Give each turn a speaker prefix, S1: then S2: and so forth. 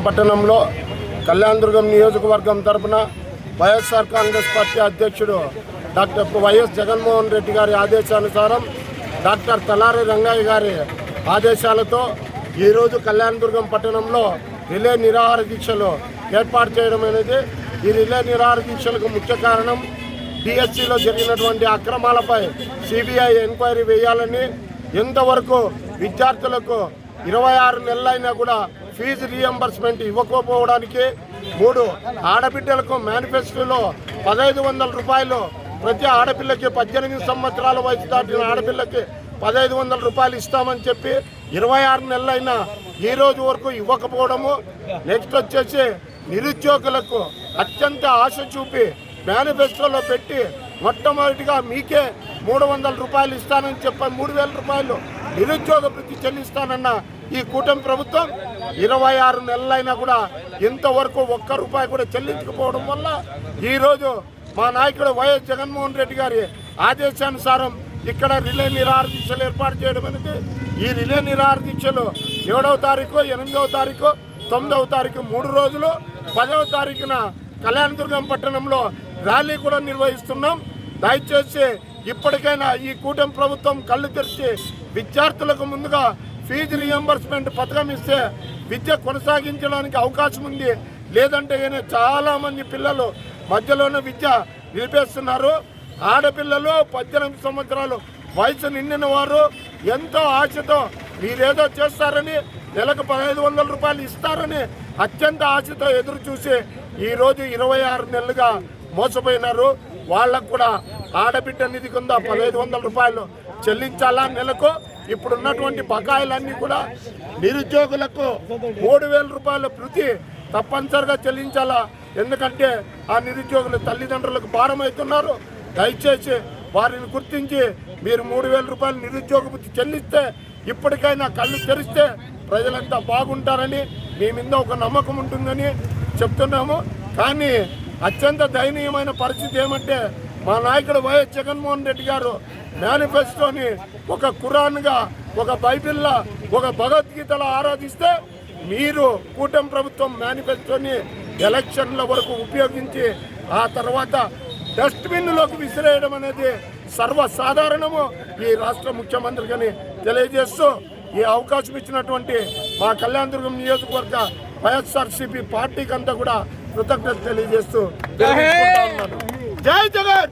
S1: పట్టణంలో కళ్యాణదుర్గం నియోజకవర్గం తరపున వైఎస్ఆర్ కాంగ్రెస్ పార్టీ అధ్యక్షుడు డాక్టర్ వైఎస్ జగన్మోహన్ రెడ్డి గారి ఆదేశానుసారం డాక్టర్ తలారి రంగయ్య గారి ఆదేశాలతో ఈరోజు కళ్యాణదుర్గం పట్టణంలో రిలే నిరాహార దీక్షలు ఏర్పాటు చేయడం అనేది ఈ రిలే నిరాహార దీక్షలకు ముఖ్య కారణం డిఎస్సిలో జరిగినటువంటి అక్రమాలపై సిబిఐ ఎంక్వైరీ వేయాలని, ఎంతవరకు విద్యార్థులకు 26 నెలలైనా కూడా ఫీజు రీఎంబర్స్మెంట్ ఇవ్వకపోవడానికి, 3 ఆడబిడ్డలకు మేనిఫెస్టోలో 1500 రూపాయలు ప్రతి ఆడపిల్లకి 18 సంవత్సరాల వయసు దాటిన ఆడపిల్లకి 1500 రూపాయలు ఇస్తామని చెప్పి 26 నెలలైనా ఈ రోజు వరకు ఇవ్వకపోవడము. నెక్స్ట్ వచ్చేసి నిరుద్యోగులకు అత్యంత ఆశ చూపి మేనిఫెస్టోలో పెట్టి మొట్టమొదటిగా మీకే 300 రూపాయలు ఇస్తానని చెప్పి 3000 రూపాయలు నిరుద్యోగ వృత్తి చెల్లిస్తానన్న ఈ కూటమి ప్రభుత్వం 26 నెలలైనా కూడా ఇంతవరకు 1 రూపాయి కూడా చెల్లించకపోవడం వల్ల ఈరోజు మా నాయకుడు వైఎస్ జగన్మోహన్ రెడ్డి గారి ఆదేశానుసారం ఇక్కడ రిలే నిరాహార దీక్షలు ఏర్పాటు చేయడం అనేది, ఈ రిలే నిరాహార దీక్షలు 7వ తారీఖు, 8వ తారీఖు, 9వ తారీఖు 3 రోజులు, 10వ తారీఖున కళ్యాణదుర్గం పట్టణంలో ర్యాలీ కూడా నిర్వహిస్తున్నాం. దయచేసి ఇప్పటికైనా ఈ కూటమి ప్రభుత్వం కళ్ళు తెరిచి విద్యార్థులకు ముందుగా ఫీజు రీఎంబర్స్మెంట్ పథకం ఇస్తే విద్య కొనసాగించడానికి అవకాశం ఉంది. లేదంటే చాలా మంది పిల్లలు మధ్యలోనే విద్య నిలిపేస్తున్నారు. ఆడపిల్లలు 18 సంవత్సరాలు వయసు నిండిన వారు ఎంతో ఆశతో మీరేదో చేస్తారని, నెలకు 1500 రూపాయలు ఇస్తారని అత్యంత ఆశతో ఎదురు చూసి ఈరోజు 26 నెలలుగా మోసపోయినారు. వాళ్ళకు కూడా ఆడబిడ్డ నిధి కింద 1500 రూపాయలు చెల్లించాలా నెలకు. ఇప్పుడున్నటువంటి బకాయిలన్నీ కూడా నిరుద్యోగులకు 3000 రూపాయల ప్రతి తప్పనిసరిగా చెల్లించాలా. ఎందుకంటే ఆ నిరుద్యోగుల తల్లిదండ్రులకు భారం అవుతున్నారు. దయచేసి వారిని గుర్తించి మీరు 3000 రూపాయలు నిరుద్యోగ వృత్తి చెల్లిస్తే ఇప్పటికైనా కళ్ళు తెరిస్తే ప్రజలంతా బాగుంటారని మీ మీద ఒక నమ్మకం ఉంటుందని చెప్తున్నాము. కానీ అత్యంత దయనీయమైన పరిస్థితి ఏమంటే మా నాయకుడు వైఎస్ జగన్మోహన్ రెడ్డి గారు మేనిఫెస్టోని ఒక ఖురాన్గా, ఒక బైబిల్లా, ఒక భగవద్గీతలో ఆరాధిస్తే మీరు కూటమి ప్రభుత్వం మేనిఫెస్టోని ఎలక్షన్ల వరకు ఉపయోగించి ఆ తర్వాత డస్ట్బిన్లోకి విసిరేయడం అనేది సర్వసాధారణము ఈ రాష్ట్ర ముఖ్యమంత్రిని తెలియజేస్తూ, ఈ అవకాశం ఇచ్చినటువంటి మా కళ్యాణదుర్గం నియోజకవర్గ వైఎస్ఆర్సీపీ పార్టీకి అంతా కూడా కృతజ్ఞత తెలియజేస్తూ జై జగన్.